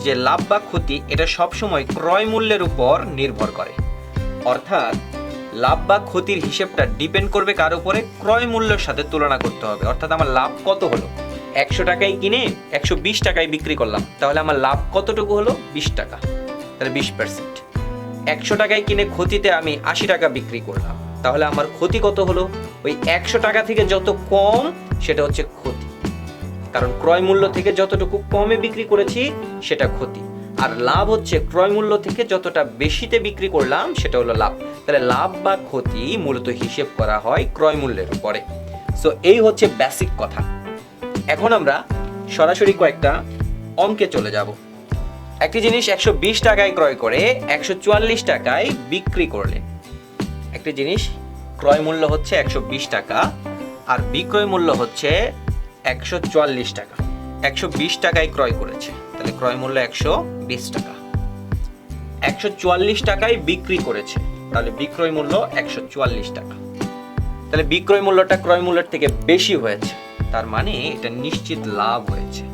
যে লাভ বা ক্ষতি এটা সবসময় ক্রয় মূল্যের উপর নির্ভর করে। অর্থাৎ লাভ বা ক্ষতির হিসেবটা ডিপেন্ড করবে কার উপরে? ক্রয় মূল্যের সাথে তুলনা করতে হবে। অর্থাৎ আমার লাভ কত হলো, 100 টাকায় কিনে 120 টাকায় বিক্রি করলাম, তাহলে আমার লাভ কতটুকু হলো? 20 টাকা, তাহলে 20%। 100 টাকায় কিনে ক্ষতিতে আমি 80 টাকা বিক্রি করলাম, তাহলে আমার ক্ষতি কত হলো? ওই 100 টাকা থেকে যত কম সেটা হচ্ছে ক্ষতি, কারণ ক্রয় মূল্য থেকে যতটুকু কমে বিক্রি করেছি সেটা ক্ষতি। আর লাভ হচ্ছে ক্রয় মূল্য থেকে যতটা বেশিতে বিক্রি করলাম সেটা হলো লাভ। তাহলে লাভ বা ক্ষতি মূলত হিসেব করা হয় ক্রয় মূল্যের উপরে। সো এই হচ্ছে বেসিক কথা। এখন আমরা সরাসরি কয়েকটা অঙ্কে চলে যাব। একটি জিনিস 120 টাকায় ক্রয় করে 144 টাকায় বিক্রি করলেন। একটি জিনিস ক্রয় মূল্য হচ্ছে 120 টাকা আর বিক্রয় মূল্য হচ্ছে 144 টাকা। 120 টাকায় ক্রয় করেছে, তাহলে ক্রয় মূল্য 120 টাকা। 144 টাকায় বিক্রি করেছে, তাহলে বিক্রয় মূল্য 144 টাকা। তাহলে বিক্রয় মূল্যটা ক্রয় মূল্যের থেকে বেশি হয়েছে, তার মানে এটা নিশ্চিত লাভ হয়েছে।